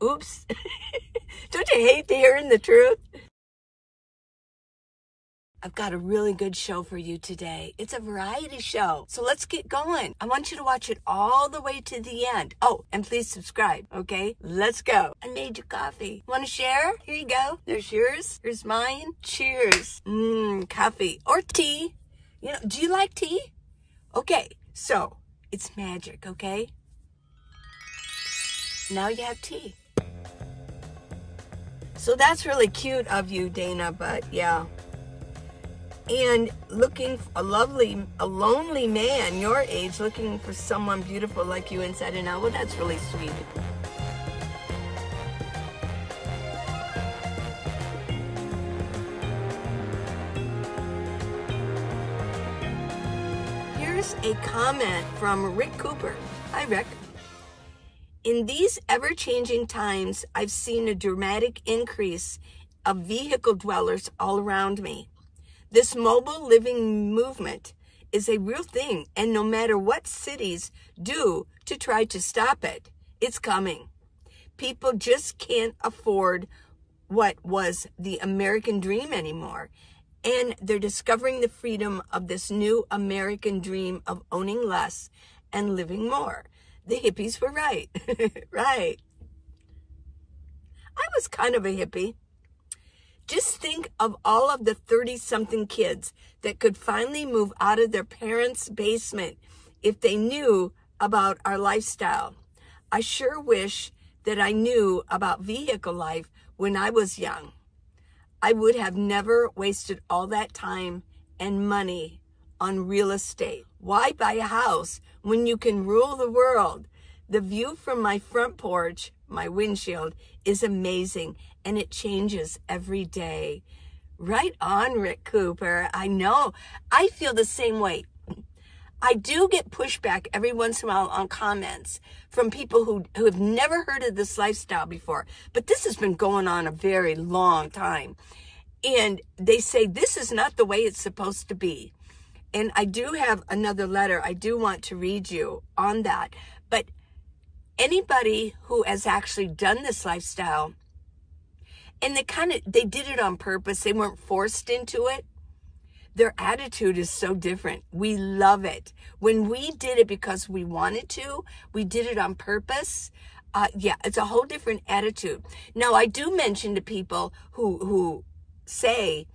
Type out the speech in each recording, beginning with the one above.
Oops. Don't you hate hearing the truth? I've got a really good show for you today. It's a variety show. So let's get going. I want you to watch it all the way to the end. Oh, and please subscribe, okay? Let's go. I made you coffee. Want to share? Here you go. There's yours. Here's mine. Cheers. Coffee or tea. You know, do you like tea? Okay, so it's magic, okay? Now you have tea. So that's really cute of you, Dana, but yeah. And looking for a lonely man your age, looking for someone beautiful like you inside and out. Well, that's really sweet. Here's a comment from Rick Cooper. Hi, Rick. In these ever-changing times, I've seen a dramatic increase of vehicle dwellers all around me. This mobile living movement is a real thing, and no matter what cities do to try to stop it, it's coming. People just can't afford what was the American dream anymore, and they're discovering the freedom of this new American dream of owning less and living more. The hippies were right. Right. I was kind of a hippie. Just think of all of the 30-something kids that could finally move out of their parents' basement if they knew about our lifestyle. I sure wish that I knew about vehicle life when I was young. I would have never wasted all that time and money on real estate. Why buy a house when you can rule the world? The view from my front porch, my windshield, is amazing, and it changes every day. Right on, Rick Cooper. I know. I feel the same way. I do get pushback every once in a while on comments from people who have never heard of this lifestyle before. But this has been going on a very long time. And they say this is not the way it's supposed to be. And I do have another letter I do want to read you on that. But anybody who has actually done this lifestyle, and they did it on purpose, they weren't forced into it, their attitude is so different. We love it. When we did it because we wanted to, we did it on purpose, yeah, it's a whole different attitude. Now, I do mention to people who say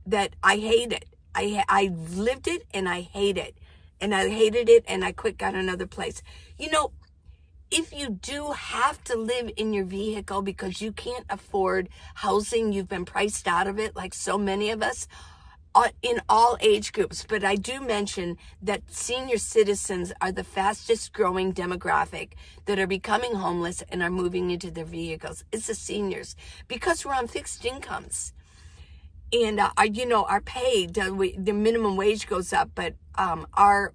that I hate it. I lived it and I hate it. And I hated it and I quit, got another place. You know, if you do have to live in your vehicle because you can't afford housing, you've been priced out of it like so many of us in all age groups. But I do mention that senior citizens are the fastest growing demographic that are becoming homeless and are moving into their vehicles. It's the seniors because we're on fixed incomes. And, our pay, the minimum wage goes up, but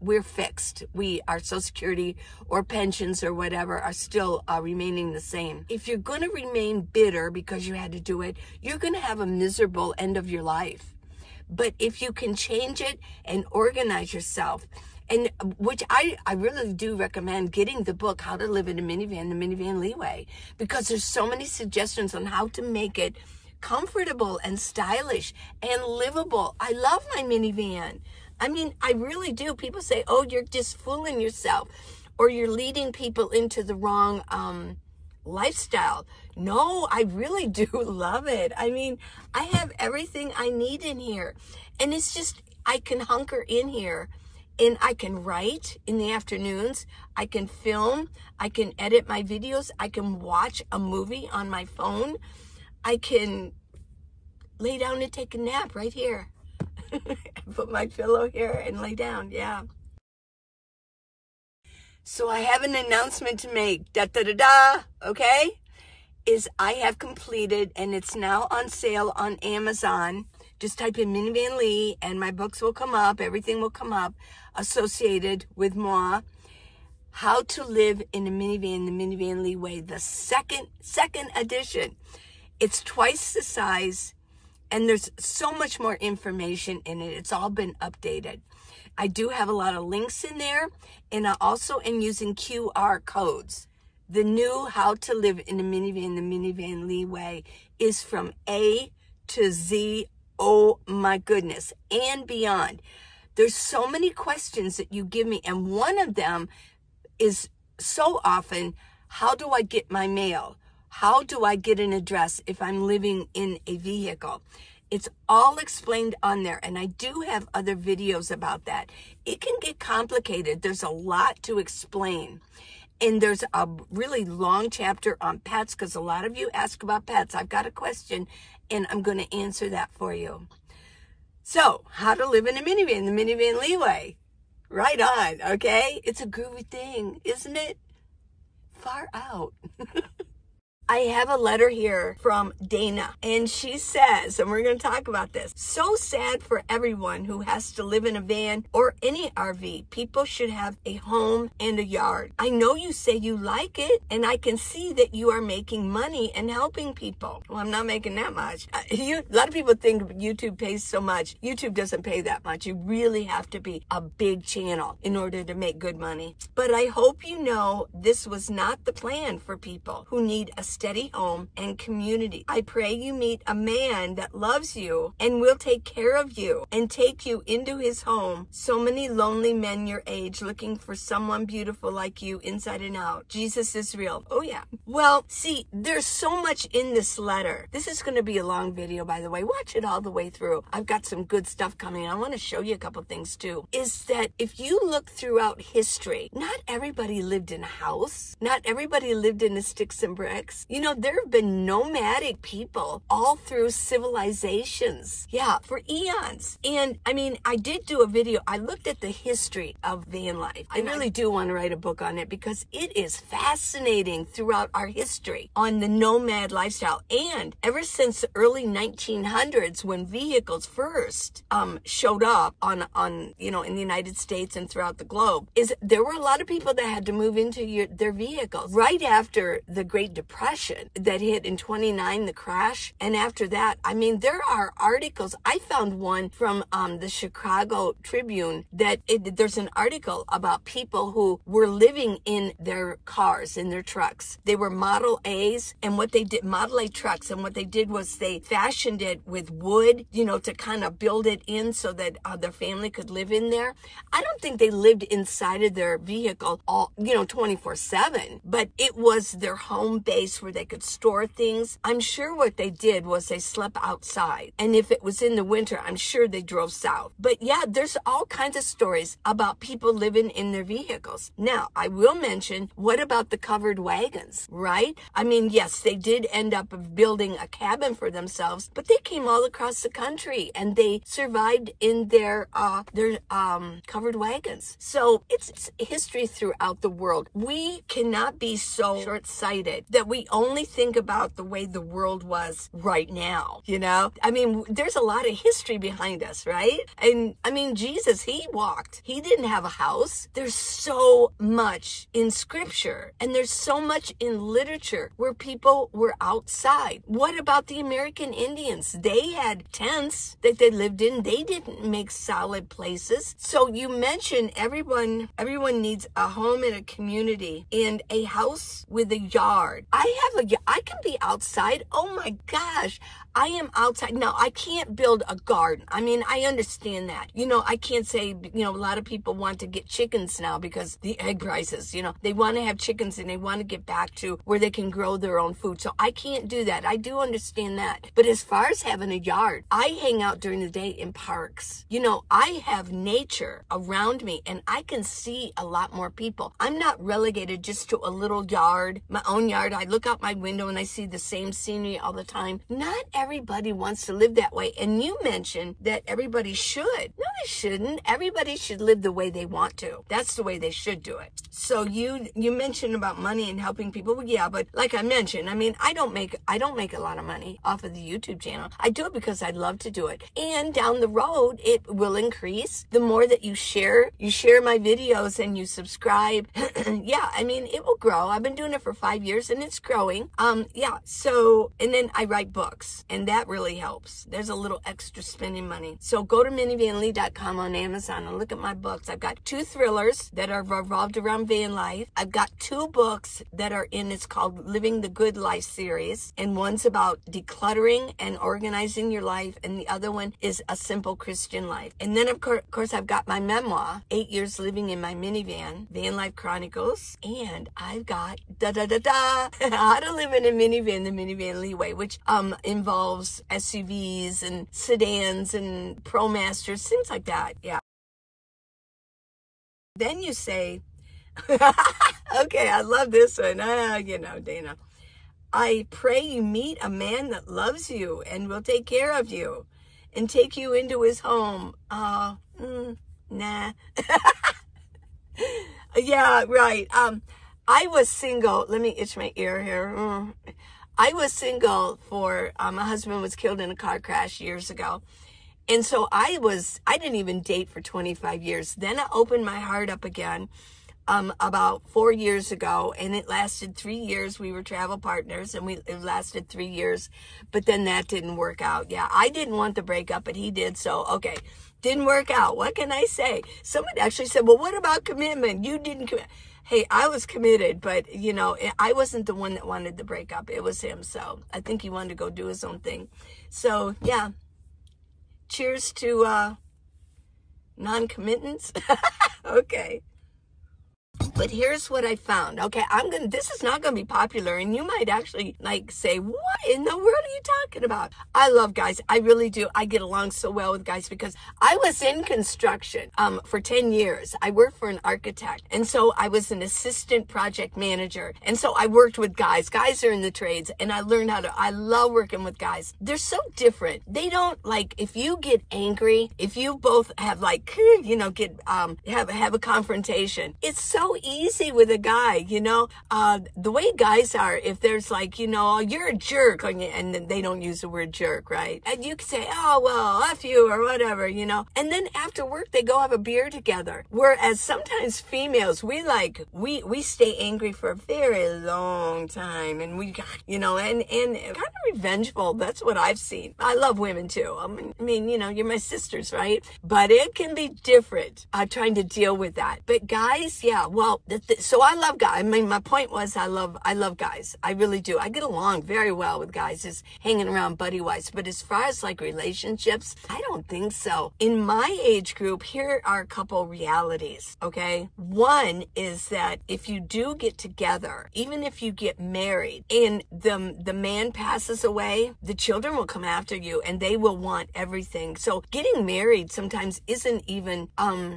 we're fixed. Our Social Security or pensions or whatever are still remaining the same. If you're going to remain bitter because you had to do it, you're going to have a miserable end of your life. But if you can change it and organize yourself, and which I really do recommend getting the book, How to Live in a Minivan, the Minivan Leeway, because there's so many suggestions on how to make it comfortable and stylish and livable. I love my minivan. I mean, I really do. People say, oh, you're just fooling yourself or you're leading people into the wrong lifestyle. No, I really do love it. I mean, I have everything I need in here. And it's just, I can hunker in here and I can write in the afternoons. I can film. I can edit my videos. I can watch a movie on my phone. I can lay down and take a nap right here. Put my pillow here and lay down, yeah. So I have an announcement to make, da-da-da-da, okay? I have completed, and it's now on sale on Amazon. Just type in Minivan Lee, and my books will come up, everything will come up associated with moi. How to Live in a Minivan, the Minivan Leeway, the second edition. It's twice the size, and there's so much more information in it. It's all been updated. I do have a lot of links in there, and I also am using QR codes. The new How to Live in a Minivan, the Minivan Leeway, is from A to Z. Oh my goodness, and beyond. There's so many questions that you give me, and one of them is so often, how do I get my mail? How do I get an address if I'm living in a vehicle? It's all explained on there, and I do have other videos about that. It can get complicated. There's a lot to explain. And there's a really long chapter on pets, because a lot of you ask about pets. I've got a question, and I'm going to answer that for you. So, how to live in a minivan, the Minivan Leeway. Right on, okay? It's a groovy thing, isn't it? Far out. I have a letter here from Dana, and she says, and we're going to talk about this, so sad for everyone who has to live in a van or any RV. People should have a home and a yard. I know you say you like it, and I can see that you are making money and helping people. Well, I'm not making that much. A lot of people think YouTube pays so much. YouTube doesn't pay that much. You really have to be a big channel in order to make good money. But I hope you know this was not the plan for people who need a steady home and community. I pray you meet a man that loves you and will take care of you and take you into his home. So many lonely men your age looking for someone beautiful like you inside and out. Jesus is real. Oh yeah. Well, see, there's so much in this letter. This is going to be a long video, by the way. Watch it all the way through. I've got some good stuff coming. I want to show you a couple things too. Is that if you look throughout history, not everybody lived in a house. Not everybody lived in the sticks and bricks. You know, there have been nomadic people all through civilizations. Yeah, for eons. And I mean, I did do a video. I looked at the history of van life. I really do want to write a book on it because it is fascinating throughout our history on the nomad lifestyle. And ever since the early 1900s, when vehicles first showed up on you know, in the United States and throughout the globe, is there were a lot of people that had to move into their vehicles right after the Great Depression that hit in 29, the crash. And after that, I mean, there are articles. I found one from the Chicago Tribune that there's an article about people who were living in their cars, in their trucks. They were Model A's, and what they did, Model A trucks, and what they did was they fashioned it with wood, you know, to kind of build it in so that their family could live in there. I don't think they lived inside of their vehicle all, you know, 24/7, but it was their home base where they could store things. I'm sure what they did was they slept outside. And if it was in the winter, I'm sure they drove south. But yeah, there's all kinds of stories about people living in their vehicles. Now, I will mention, what about the covered wagons, right? I mean, yes, they did end up building a cabin for themselves, but they came all across the country and they survived in their covered wagons. So it's history throughout the world. We cannot be so short-sighted that we only think about the way the world was right now, you know? I mean, there's a lot of history behind us, right? And I mean, Jesus, he walked. He didn't have a house. There's so much in scripture, and there's so much in literature where people were outside. What about the American Indians? They had tents that they lived in. They didn't make solid places. So you mentioned everyone needs a home and a community and a house with a yard. I can be outside. Oh my gosh. I am outside. Now, I can't build a garden. I mean, I understand that. You know, I can't say, you know, a lot of people want to get chickens now because the egg prices, you know, they want to have chickens and they want to get back to where they can grow their own food. So I can't do that. I do understand that. But as far as having a yard, I hang out during the day in parks. You know, I have nature around me and I can see a lot more people. I'm not relegated just to a little yard, my own yard. I look out my window and I see the same scenery all the time. Not everybody wants to live that way. And you mentioned that everybody should. No, they shouldn't. Everybody should live the way they want to. That's the way they should do it. So you mentioned about money and helping people. Well, yeah, but like I mentioned, I mean, I don't make a lot of money off of the YouTube channel. I do it because I love to do it. And down the road, it will increase. The more that you share my videos and you subscribe. Yeah, I mean, it will grow. I've been doing it for 5 years and it's growing. growing. Yeah, so, and then I write books, and that really helps. There's a little extra spending money. So go to minivanlee.com on Amazon and look at my books. I've got 2 thrillers that are revolved around van life. I've got 2 books that are in, it's called Living the Good Life series, and one's about decluttering and organizing your life, and the other one is A Simple Christian Life. And then, of course, I've got my memoir, 8 years living in my minivan, Van Life Chronicles, and I've got How to Live in a Minivan, the Minivan Leeway, which involves SUVs and sedans and ProMasters, things like that. Yeah. Then you say, okay, I love this one. Dana. I pray you meet a man that loves you and will take care of you and take you into his home. Nah. Yeah, right. I was single. Let me itch my ear here. I was single for, my husband was killed in a car crash years ago. And so I didn't even date for 25 years. Then I opened my heart up again, about 4 years ago, and it lasted 3 years. We were travel partners, and it lasted 3 years, but then that didn't work out. Yeah, I didn't want the breakup, but he did. So, okay, didn't work out. What can I say? Someone actually said, well, what about commitment? You didn't commit. Hey, I was committed, but, I wasn't the one that wanted the breakup. It was him. So I think he wanted to go do his own thing. So, yeah. Cheers to non-committance. Okay. But here's what I found. Okay, this is not gonna be popular, and you might actually say, what in the world are you talking about? I love guys. I really do. I get along so well with guys because I was in construction for 10 years. I worked for an architect, and so I was an assistant project manager. And so I worked with guys. Guys are in the trades, and I learned I love working with guys. They're so different. They don't if you get angry, if you both have have a confrontation, it's so easy with a guy, the way guys are, if there's you're a jerk, and then they don't use the word jerk, right? And you can say, oh, well, F you or whatever, and then after work, they go have a beer together. Whereas sometimes females, we stay angry for a very long time, and we, and kind of revengeful. That's what I've seen. I love women too. I mean, you're my sisters, right? But it can be different, trying to deal with that. But guys, yeah, well, so I love guys. I mean, my point was I love guys. I really do. I get along very well with guys, just hanging around buddy-wise. But as far as relationships, I don't think so. In my age group, here are a couple realities, okay? One is that if you do get together, even if you get married and the man passes away, the children will come after you and they will want everything. So getting married sometimes isn't even,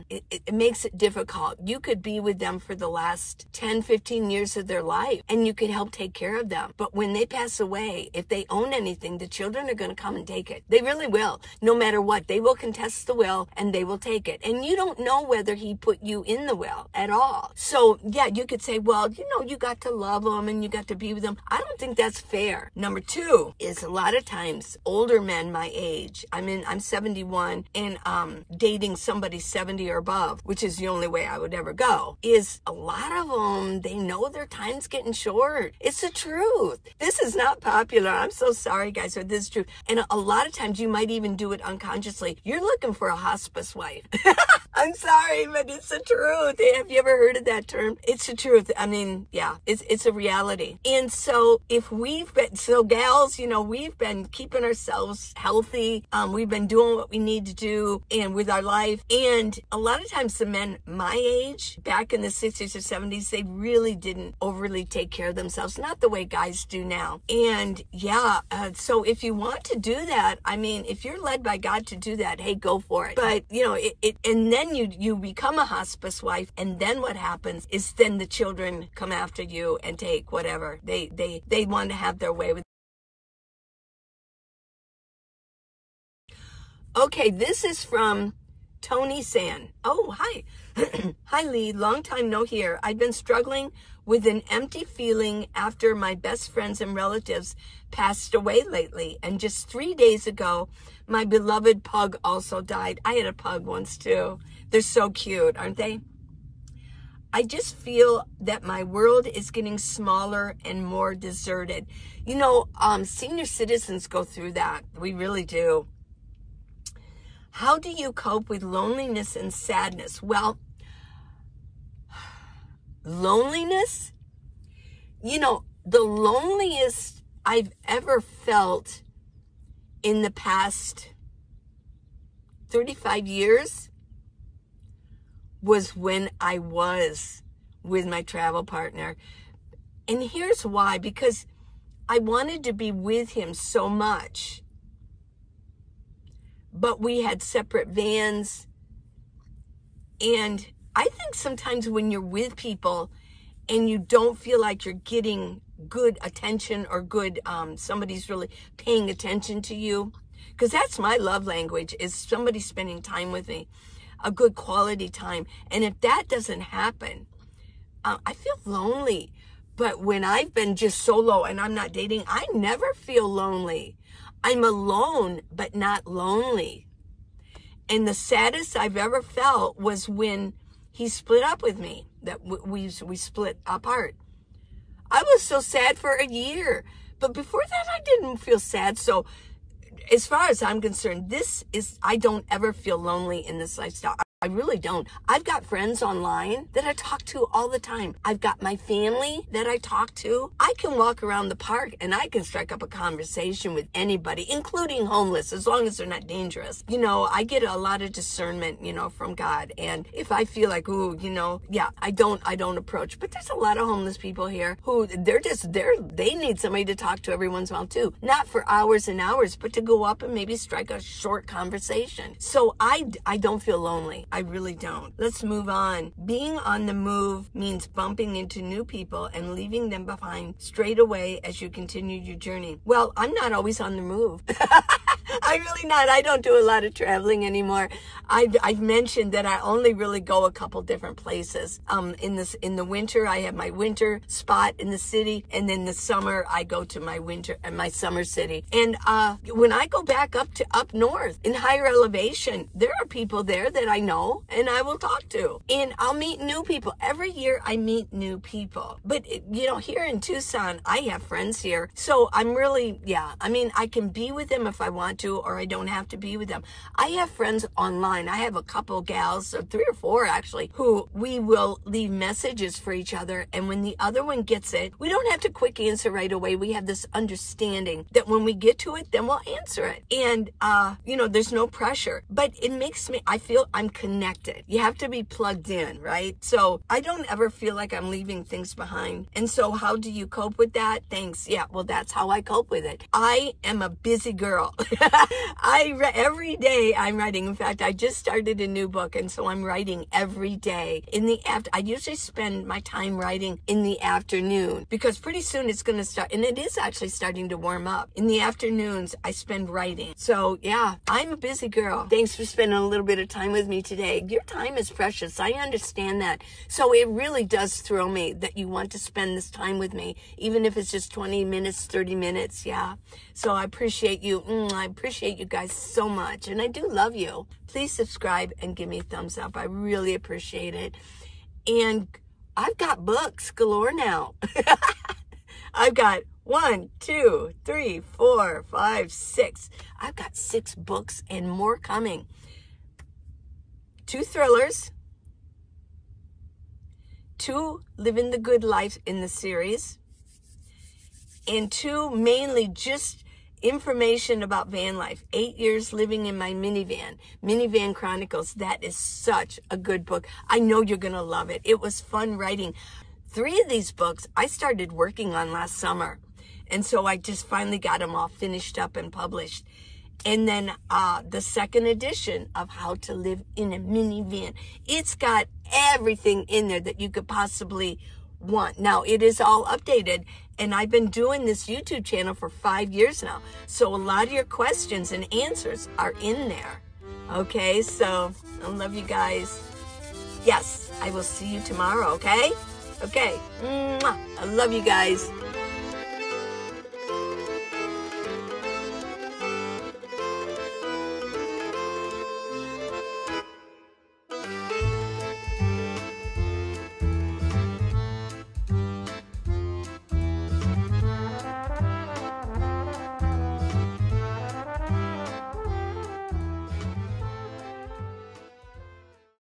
it makes it difficult. You could be with them for the last 10, 15 years of their life, and you could help take care of them. But when they pass away, if they own anything, the children are going to come and take it. They really will. No matter what, they will contest the will and they will take it. And you don't know whether he put you in the will at all. So yeah, you could say, well, you got to love them and you got to be with them. I don't think that's fair. Number 2 is a lot of times older men my age, I'm 71, and dating somebody 70 or above, which is the only way I would ever go, is a lot of them, they know their time's getting short. It's the truth. This is not popular. I'm so sorry, guys, but this is true. And a lot of times you might even do it unconsciously. You're looking for a hospice wife. I'm sorry, but it's the truth. Have you ever heard of that term? It's the truth. I mean, yeah, it's a reality. And so gals, we've been keeping ourselves healthy. We've been doing what we need to do and with our life. And a lot of times the men my age, back in the 60s or 70s, they really didn't overly take care of themselves. Not the way guys do now. And yeah, so if you want to do that, I mean, if you're led by God to do that, hey, go for it. But, and then you become a hospice wife. And then what happens is then the children come after you and take whatever they want to have their way with. Okay, this is from Tony San. Oh, hi. Hi, Lee. Long time no hear. I've been struggling with an empty feeling after my best friends and relatives passed away lately. And just 3 days ago, my beloved pug also died. I had a pug once too. They're so cute, aren't they? I just feel that my world is getting smaller and more deserted. You know, senior citizens go through that. We really do. How do you cope with loneliness and sadness? Well, loneliness, you know, the loneliest I've ever felt in the past 35 years was when I was with my travel partner. And here's why, because I wanted to be with him so much. But we had separate vans. And I think sometimes when you're with people and you don't feel like you're getting good attention or good, somebody's really paying attention to you, because that's my love language, is somebody spending time with me, a good quality time. And if that doesn't happen, I feel lonely. But when I've been just solo and I'm not dating, I never feel lonely. I'm alone, but not lonely. And the saddest I've ever felt was when he split up with me, that we split apart. I was so sad for a year. But before that, I didn't feel sad. So as far as I'm concerned, I don't ever feel lonely in this lifestyle. I really don't. I've got friends online that I talk to all the time. I've got my family that I talk to. I can walk around the park and I can strike up a conversation with anybody, including homeless, as long as they're not dangerous. You know, I get a lot of discernment, you know, from God. And if I feel like, ooh, you know, yeah, I don't approach. But there's a lot of homeless people here who they need somebody to talk to every once in a while too. Not for hours and hours, but to go up and maybe strike a short conversation. So I don't feel lonely. I really don't. Let's move on. Being on the move means bumping into new people and leaving them behind straight away as you continue your journey. Well, I'm not always on the move. I'm really not. I don't do a lot of traveling anymore. I've mentioned that I only really go a couple different places. In the winter, I have my winter spot in the city, and then the summer I go to my summer city. And when I go back up north in higher elevation, there are people there that I know and I will talk to, and I'll meet new people. Every year I meet new people. But you know, here in Tucson, I have friends here, so I'm really, yeah. I mean, I can be with them if I want to, or I don't have to be with them. I have friends online. I have a couple gals, or 3 or 4 actually, who we will leave messages for each other, and when the other one gets it, we don't have to quick answer right away. We have this understanding that when we get to it, then we'll answer it. And you know, there's no pressure, but it makes me, I feel I'm connected. You have to be plugged in, right? So I don't ever feel like I'm leaving things behind. And so how do you cope with that? Thanks. Yeah, well, that's how I cope with it. I am a busy girl. Every day I'm writing. In fact, I just started a new book, and so I'm writing every day. I usually spend my time writing in the afternoon, because pretty soon it's going to start, and it is actually starting to warm up. In the afternoons, I spend writing. So yeah, I'm a busy girl. Thanks for spending a little bit of time with me today. Your time is precious. I understand that. So it really does thrill me that you want to spend this time with me, even if it's just 20 minutes, 30 minutes. Yeah. So I appreciate you. I appreciate you guys so much. And I do love you. Please subscribe and give me a thumbs up. I really appreciate it. And I've got books galore now. I've got 1, 2, 3, 4, 5, 6. I've got 6 books and more coming. 2 thrillers, 2 living the good life in the series, and 2 mainly just information about van life. 8 years living in my minivan, Minivan Chronicles. That is such a good book. I know you're going to love it. It was fun writing. 3 of these books I started working on last summer. And so I just finally got them all finished up and published. And then the second edition of How to Live in a Minivan. It's got everything in there that you could possibly want. Now, it is all updated, and I've been doing this YouTube channel for 5 years now. So a lot of your questions and answers are in there. Okay, so I love you guys. Yes, I will see you tomorrow, okay? Okay. Mwah. I love you guys.